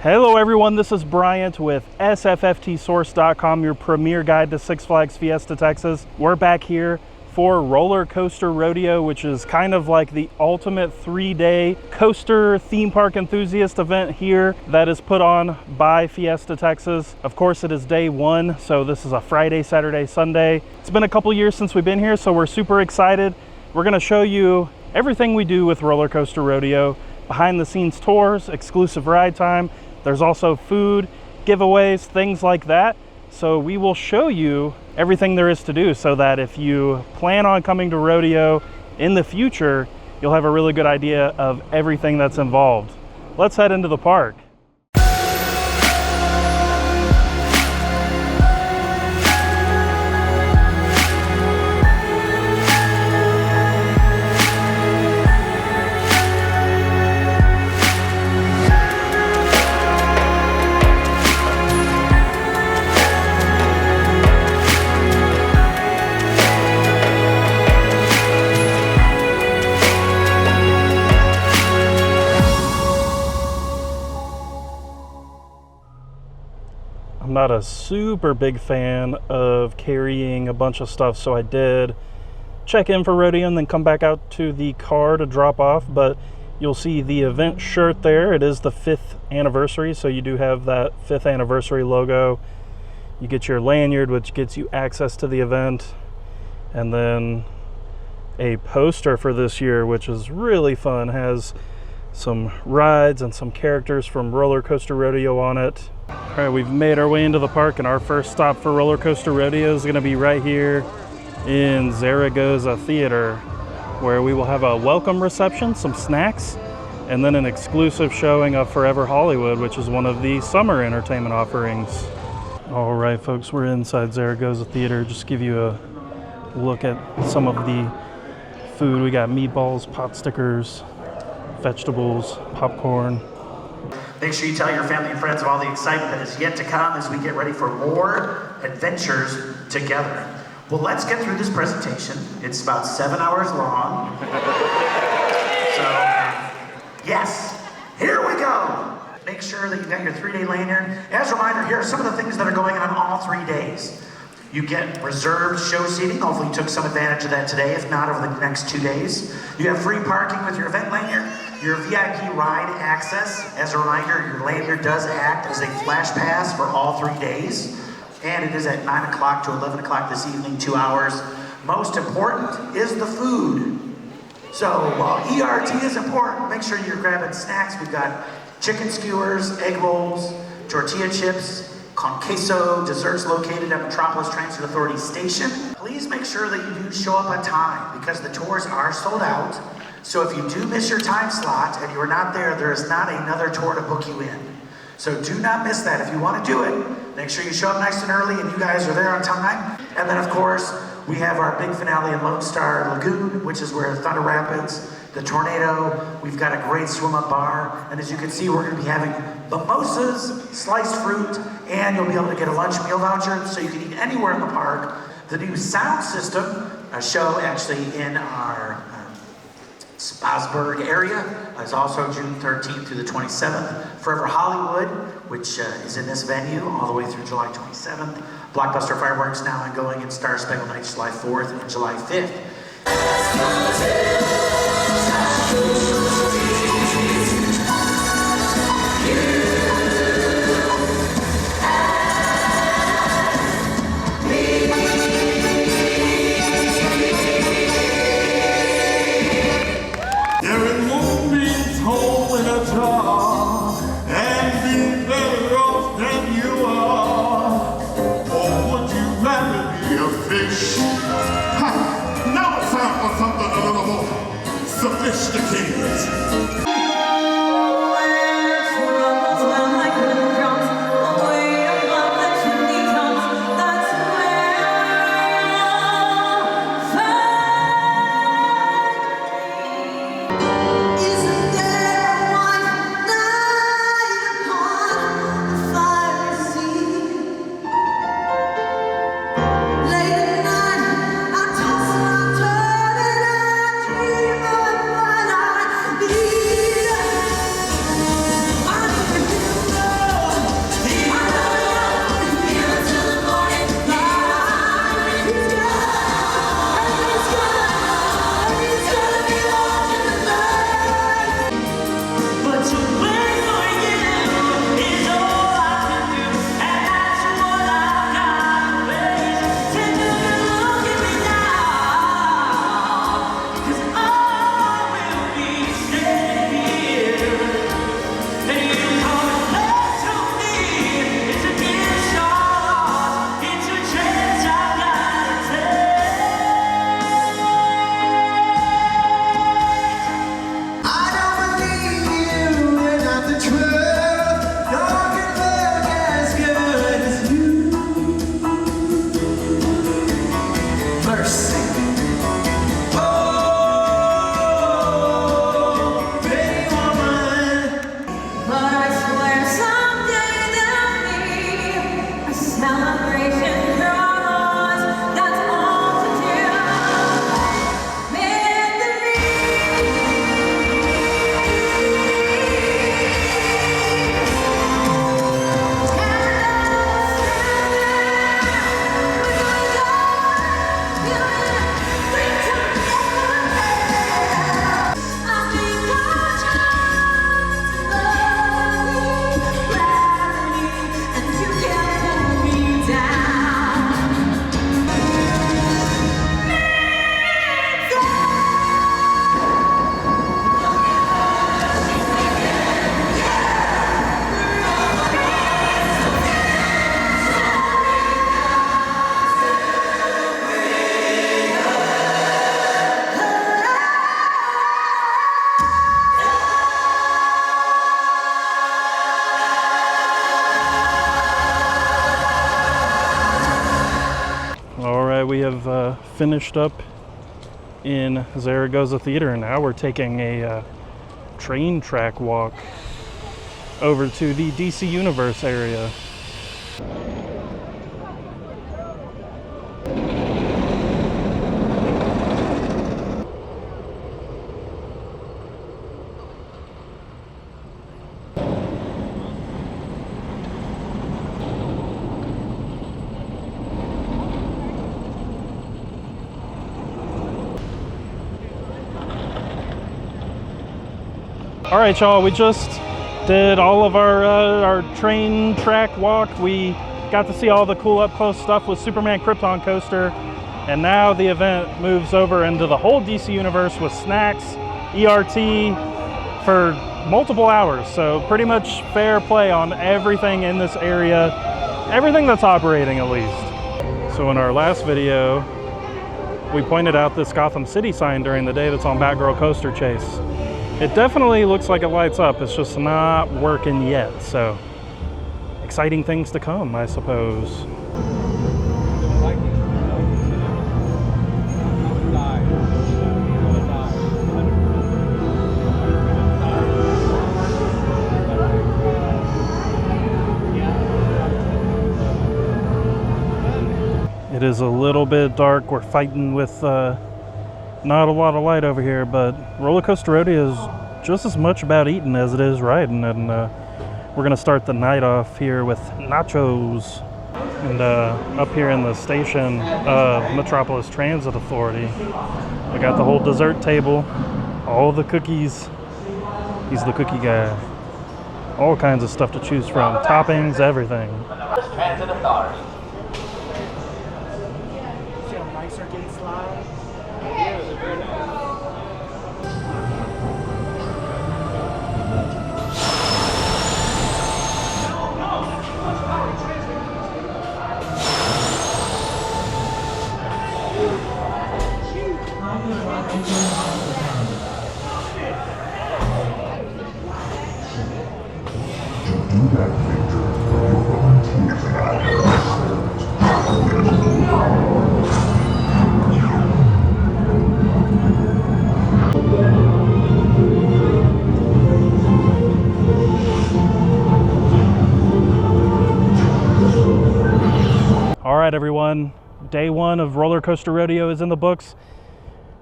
Hello everyone, this is Bryant with sfftsource.com, your premier guide to Six Flags Fiesta Texas. We're back here for Roller Coaster Rodeo, which is kind of like the ultimate 3-day coaster theme park enthusiast event here that is put on by Fiesta Texas. Of course, it is day one, so this is a Friday, Saturday, Sunday. It's been a couple years since we've been here, so we're super excited. We're gonna show you everything we do with Roller Coaster Rodeo, behind the scenes tours, exclusive ride time. There's also food, giveaways, things like that. So we will show you everything there is to do so that if you plan on coming to rodeo in the future, you'll have a really good idea of everything that's involved. Let's head into the park. I'm not a super big fan of carrying a bunch of stuff, so I did check in for rodeo and then come back out to the car to drop off. But you'll see the event shirt there. It is the 5th anniversary, so you do have that 5th anniversary logo. You get your lanyard, which gets you access to the event, and then a poster for this year, which is really fun. Has some rides and some characters from Roller Coaster Rodeo on it. All right, we've made our way into the park, and our first stop for Roller Coaster Rodeo is going to be right here in Zaragoza Theater, where we will have a welcome reception, some snacks, and then an exclusive showing of Forever Hollywood, which is one of the summer entertainment offerings. All right, folks, we're inside Zaragoza Theater. Just give you a look at some of the food. We got meatballs, pot stickers, vegetables, popcorn. Make sure you tell your family and friends of all the excitement that is yet to come as we get ready for more adventures together. Well, let's get through this presentation. It's about 7 hours long. So, yes, here we go. Make sure that you've got your 3-day lanyard. As a reminder, here are some of the things that are going on all 3 days. You get reserved show seating. Hopefully you took some advantage of that today, if not over the next 2 days. You have free parking with your event lanyard. Your VIP ride access. As a reminder, your lanyard does act as a flash pass for all 3 days. And it is at 9 o'clock to 11 o'clock this evening, 2 hours. Most important is the food. So while ERT is important, make sure you're grabbing snacks. We've got chicken skewers, egg rolls, tortilla chips, con queso, desserts located at Metropolis Transit Authority Station. Please make sure that you do show up on time because the tours are sold out. So if you do miss your time slot and you are not there, there is not another tour to book you in. So do not miss that. If you want to do it, make sure you show up nice and early and you guys are there on time. And then of course, we have our big finale in Lone Star Lagoon, which is where Thunder Rapids, the Tornado, we've got a great swim-up bar. And as you can see, we're going to be having mimosas, sliced fruit, and you'll be able to get a lunch meal voucher so you can eat anywhere in the park. The new sound system, a show actually in our Spassburg area, is also June 13th through the 27th. Forever Hollywood, which is in this venue all the way through July 27th. Blockbuster Fireworks now ongoing, and Star Spangled Night July 4th and July 5th. Now it's time for something a little more have finished up in Zaragoza Theater, and now we're taking a train track walk over to the DC Universe area. All right, y'all, we just did all of our train track walk. We got to see all the cool up-close stuff with Superman Krypton Coaster, and now the event moves over into the whole DC Universe with snacks, ERT, for multiple hours. So pretty much fair play on everything in this area, everything that's operating at least. So in our last video, we pointed out this Gotham City sign during the day that's on Batgirl Coaster Chase. It definitely looks like it lights up, it's just not working yet, so exciting things to come, I suppose. It is a little bit dark. We're fighting with not a lot of light over here, but Roller Coaster Rodeo is just as much about eating as it is riding, and we're gonna start the night off here with nachos. And up here in the station of Metropolis Transit Authority, we got the whole dessert table, all the cookies. He's the cookie guy. All kinds of stuff to choose from, toppings, everything. Transit Authority. All right, everyone, day one of Roller Coaster Rodeo is in the books.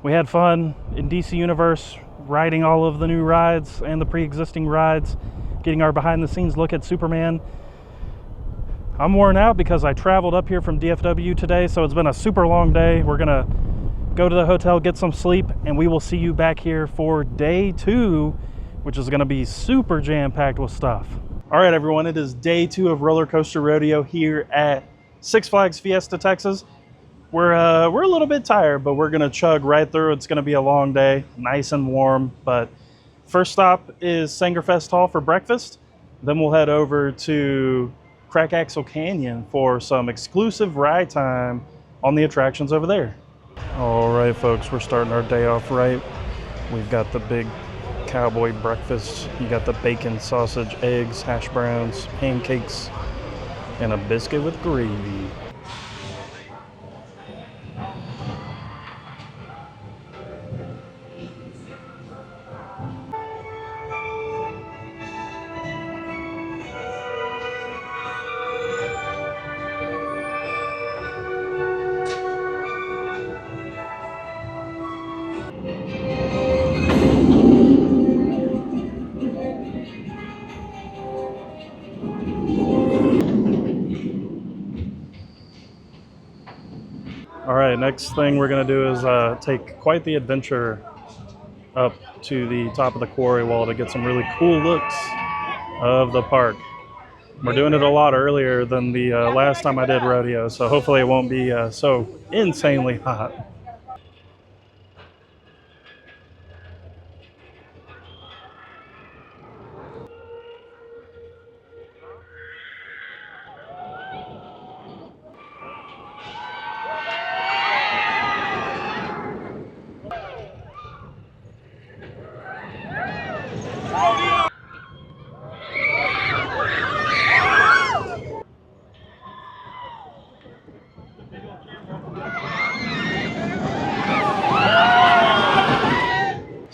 We had fun in DC Universe, riding all of the new rides and the pre-existing rides, getting our behind-the-scenes look at Superman. I'm worn out because I traveled up here from DFW today, so it's been a super long day. We're gonna go to the hotel, get some sleep, and we will see you back here for day two, which is gonna be super jam-packed with stuff. All right, everyone, it is day two of Roller Coaster Rodeo here at Six Flags Fiesta Texas. We're a little bit tired, but we're gonna chug right through. It's gonna be a long day, nice and warm. But first stop is Sangerfest Hall for breakfast. Then we'll head over to Crack Axle Canyon for some exclusive ride time on the attractions over there. All right, folks, we're starting our day off right. We've got the big cowboy breakfast. You got the bacon, sausage, eggs, hash browns, pancakes, and a biscuit with gravy. All right, next thing we're gonna do is take quite the adventure up to the top of the quarry wall to get some really cool looks of the park. We're doing it a lot earlier than the last time I did rodeo, so hopefully it won't be so insanely hot.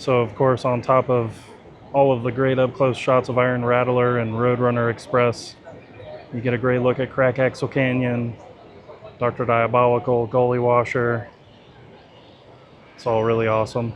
So of course, on top of all of the great up-close shots of Iron Rattler and Roadrunner Express, you get a great look at Crack Axle Canyon, Dr. Diabolical, Gully Washer. It's all really awesome.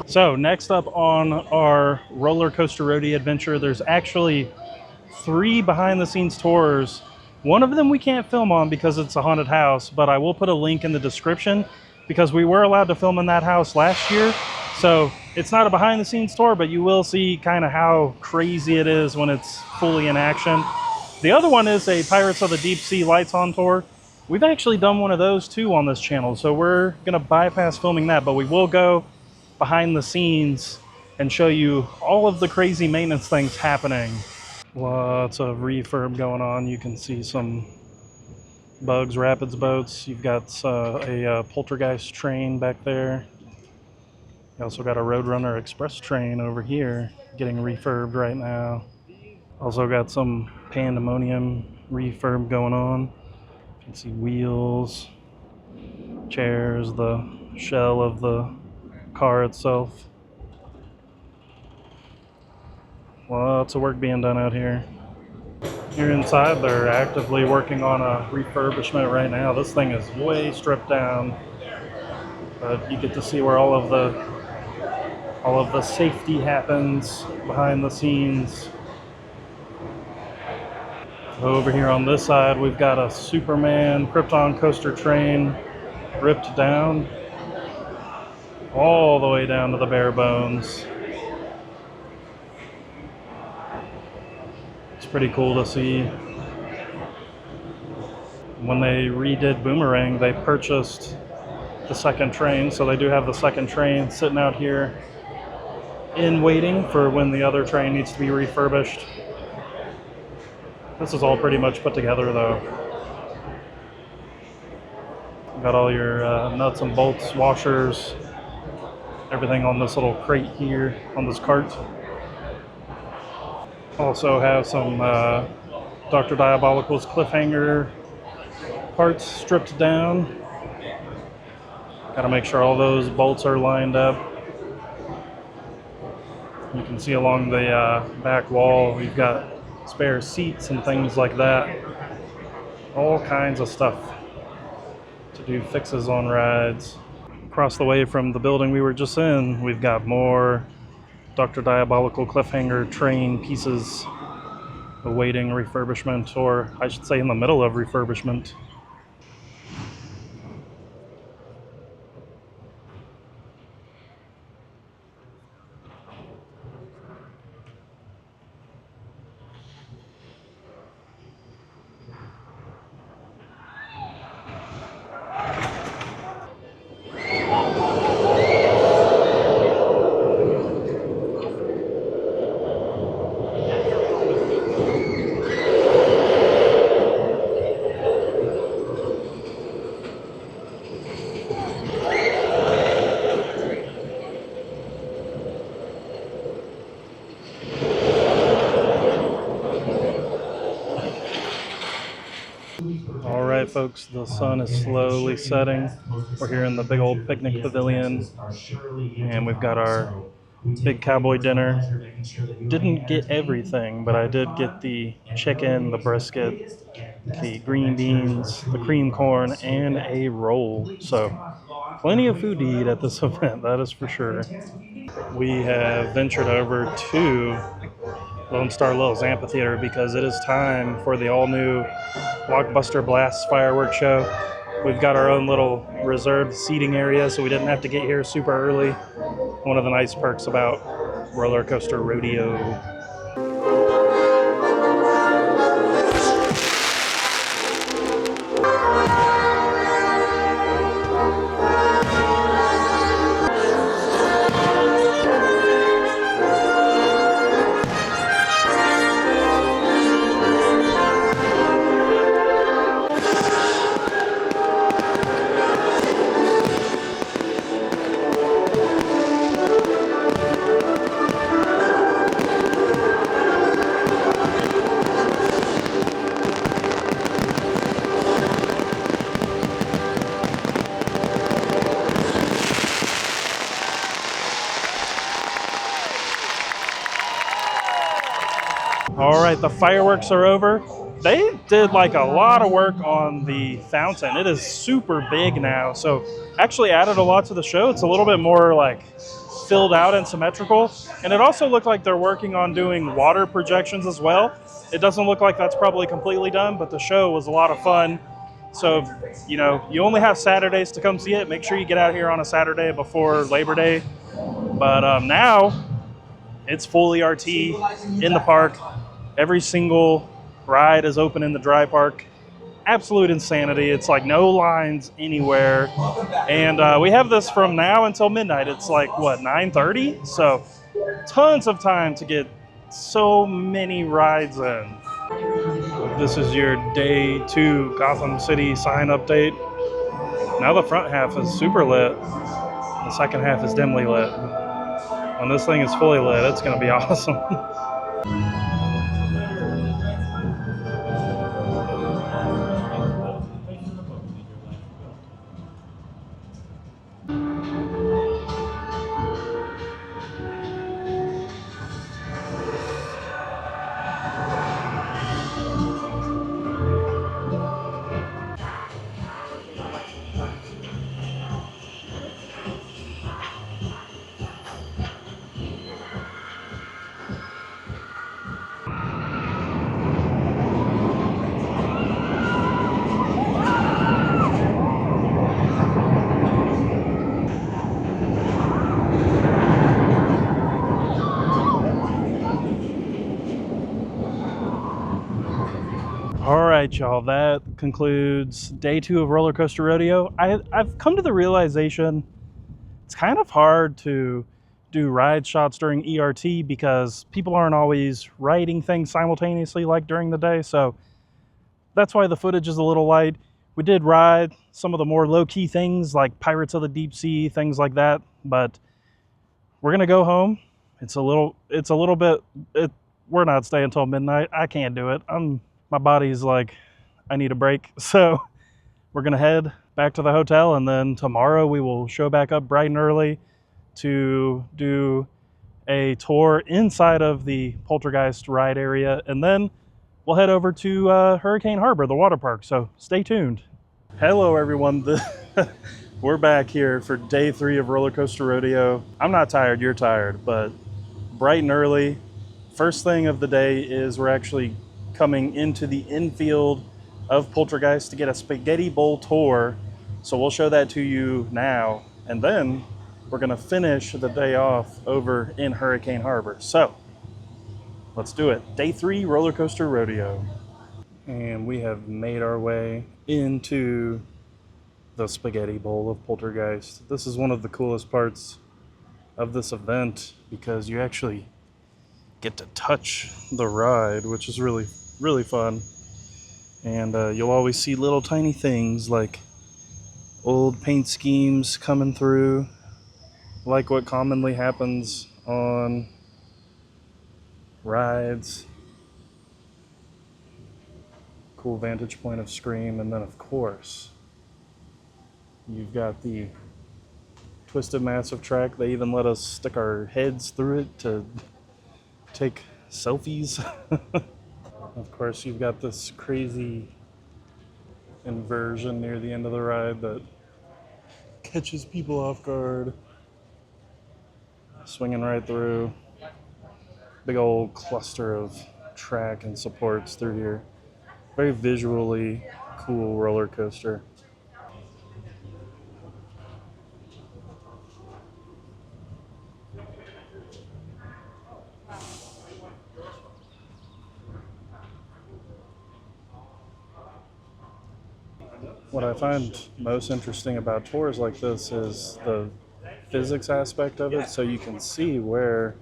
So next up on our Roller Coaster Rodeo adventure, there's actually 3 behind the scenes tours. One of them we can't film on because it's a haunted house, but I will put a link in the description because we were allowed to film in that house last year. So it's not a behind the scenes tour, but you will see kind of how crazy it is when it's fully in action. The other one is a Pirates of the Deep Sea Lights On tour. We've actually done one of those too on this channel, so we're gonna bypass filming that, but we will go behind the scenes and show you all of the crazy maintenance things happening. Lots of refurb going on. You can see some Bugs Rapids boats. You've got a Poltergeist train back there. You also got a Roadrunner Express train over here getting refurbed right now. Also got some Pandemonium refurb going on. You can see wheels, chairs, the shell of the car itself. Lots of work being done out here. Here inside, they're actively working on a refurbishment right now. This thing is way stripped down, but you get to see where all of the safety happens behind the scenes. Over here on this side, we've got a Superman Krypton coaster train ripped down all the way down to the bare bones. It's pretty cool to see. When they redid Boomerang, they purchased the second train, so they do have the second train sitting out here in waiting for when the other train needs to be refurbished. This is all pretty much put together though. Got all your nuts and bolts, washers, everything on this little crate here on this cart. Also have some Dr. Diabolical's cliffhanger parts stripped down. Gotta make sure all those bolts are lined up. You can see along the back wall, we've got spare seats and things like that. All kinds of stuff to do fixes on rides. Across the way from the building we were just in, we've got more Dr. Diabolical cliffhanger train pieces awaiting refurbishment, or I should say in the middle of refurbishment. All right, folks, the sun is slowly setting. We're here in the big old picnic pavilion, and we've got our big cowboy dinner. Didn't get everything, but I did get the chicken, the brisket, the green beans, the cream corn, and a roll. So Plenty of food to eat at this event, that is for sure. We have ventured over to Lone Star Lil's Amphitheater because it is time for the all-new Blockbuster Blast fireworks show. We've got our own little reserved seating area, so we didn't have to get here super early. One of the nice perks about Roller Coaster Rodeo. All right, the fireworks are over. They did like a lot of work on the fountain. It is super big now, so actually added a lot to the show. It's a little bit more like filled out and symmetrical. And it also looked like they're working on doing water projections as well. It doesn't look like that's probably completely done, but the show was a lot of fun. So, you know, you only have Saturdays to come see it. Make sure you get out here on a Saturday before Labor Day. But now it's full ERT in the park. Every single ride is open in the dry park. Absolute insanity. It's like no lines anywhere. And we have this from now until midnight. It's like, what, 9:30? So tons of time to get so many rides in. This is your day 2 Gotham City sign update. Now the front half is super lit. The second half is dimly lit. When this thing is fully lit, it's going to be awesome. All right, y'all, that concludes day 2 of Roller Coaster Rodeo. I've come to the realization it's kind of hard to do ride shots during ERT because people aren't always riding things simultaneously like during the day. So that's why the footage is a little light. We did ride some of the more low-key things like Pirates of the Deep Sea, things like that. But we're gonna go home. It's a little bit, we're not staying until midnight. I can't do it. My body's like, I need a break. So we're gonna head back to the hotel, and then tomorrow we will show back up bright and early to do a tour inside of the Poltergeist ride area, and then we'll head over to Hurricane Harbor, the water park. So stay tuned. Hello everyone. We're back here for day 3 of Roller Coaster Rodeo. I'm not tired, you're tired, but bright and early. First thing of the day is we're actually coming into the infield of Poltergeist to get a spaghetti bowl tour. So we'll show that to you now. And then we're gonna finish the day off over in Hurricane Harbor. So let's do it. Day 3, Roller Coaster Rodeo. And we have made our way into the spaghetti bowl of Poltergeist. This is one of the coolest parts of this event because you actually get to touch the ride, which is really fun. And you'll always see little tiny things like old paint schemes coming through, like what commonly happens on rides. Cool vantage point of Scream. And then of course you've got the Twisted Massive track. They even let us stick our heads through it to take selfies. Of course, you've got this crazy inversion near the end of the ride that catches people off guard. Swinging right through. Big old cluster of track and supports through here. Very visually cool roller coaster. What I find most interesting about tours like this is the physics aspect of it, so you can see where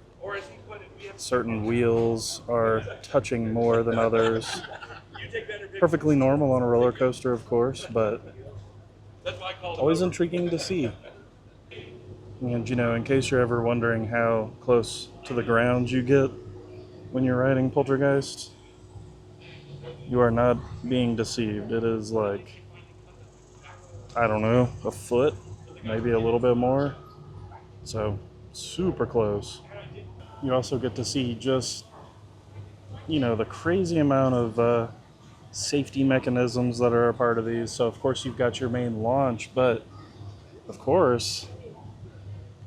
certain wheels are touching more than others. Perfectly normal on a roller coaster, of course, but always intriguing to see. And you know, in case you're ever wondering how close to the ground you get when you're riding Poltergeist, you are not being deceived. It is like, I don't know, a foot, maybe a little bit more. So, super close. You also get to see just, you know, the crazy amount of safety mechanisms that are a part of these. So, of course, you've got your main launch, but of course,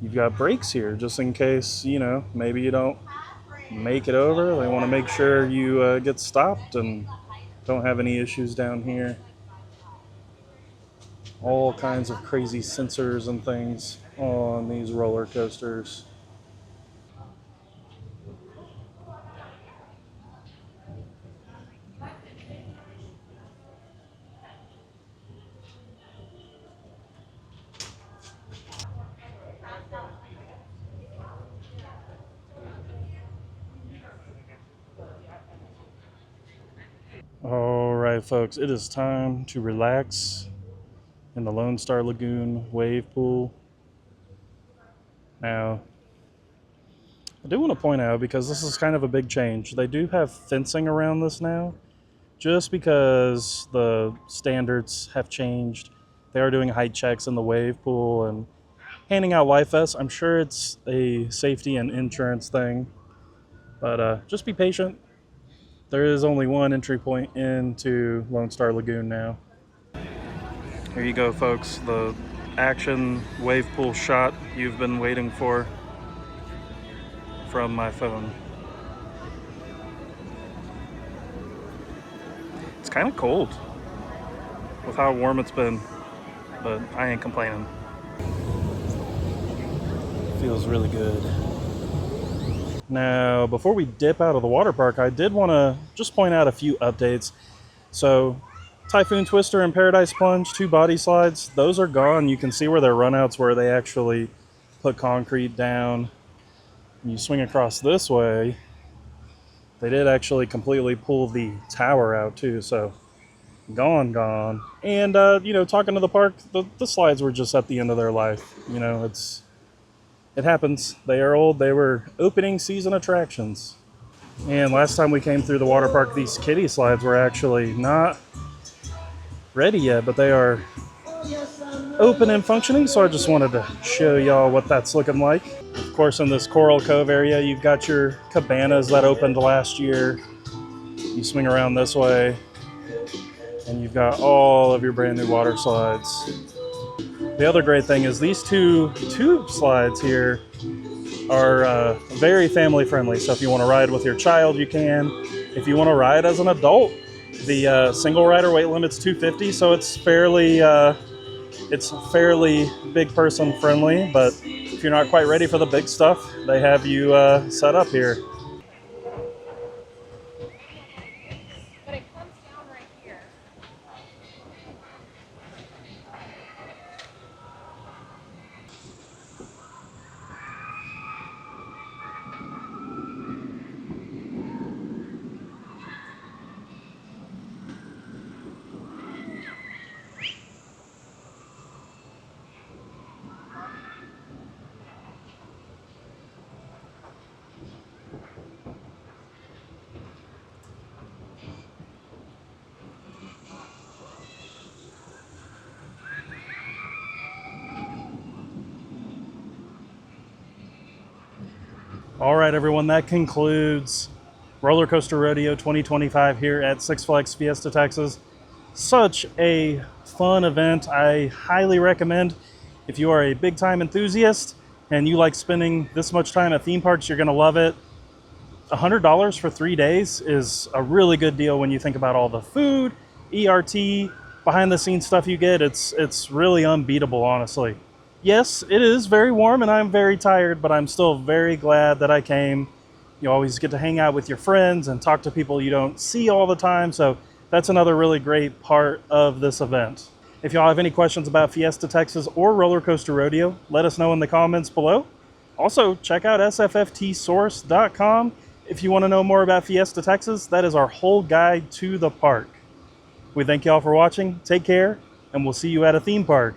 you've got brakes here just in case, you know, maybe you don't make it over. They want to make sure you get stopped and don't have any issues down here. All kinds of crazy sensors and things on these roller coasters. All right, folks, it is time to relax in the Lone Star Lagoon wave pool. Now, I do want to point out, because this is kind of a big change, they do have fencing around this now, just because the standards have changed. They are doing height checks in the wave pool and handing out life vests. I'm sure it's a safety and insurance thing, but just be patient. There is only one entry point into Lone Star Lagoon now. Here you go, folks, the action wave pool shot you've been waiting for from my phone. It's kind of cold with how warm it's been, but I ain't complaining. Feels really good. Now, before we dip out of the water park, I did want to just point out a few updates. So, Typhoon Twister and Paradise Plunge, 2 body slides, those are gone. You can see where their runouts where they actually put concrete down. When you swing across this way, they did actually completely pull the tower out too, so gone. And, you know, talking to the park, the slides were just at the end of their life. You know, it happens. They are old. They were opening season attractions. And last time we came through the water park, these kiddie slides were actually not ready yet, but they are open and functioning, so I just wanted to show y'all what that's looking like. Of course, in this Coral Cove area, you've got your cabanas that opened last year. You swing around this way, and you've got all of your brand new water slides. The other great thing is these 2 tube slides here are very family friendly. So if you want to ride with your child, you can. If you want to ride as an adult, the single rider weight limit's 250, so it's fairly big person friendly. But if you're not quite ready for the big stuff, they have you set up here. But it comes down right here. All right, everyone, that concludes Roller Coaster Rodeo 2025 here at Six Flags Fiesta Texas. Such a fun event. I highly recommend If you are a big time enthusiast and you like spending this much time at theme parks, you're gonna love it. $100 for 3 days is a really good deal when you think about all the food, ERT, behind the scenes stuff you get. It's really unbeatable, honestly. Yes, it is very warm and I'm very tired, but I'm still very glad that I came. You always get to hang out with your friends and talk to people you don't see all the time, so that's another really great part of this event. If y'all have any questions about Fiesta Texas or Roller Coaster Rodeo, let us know in the comments below. Also, check out sfftsource.com if you want to know more about Fiesta Texas. That is our whole guide to the park. We thank y'all for watching, take care, and we'll see you at a theme park.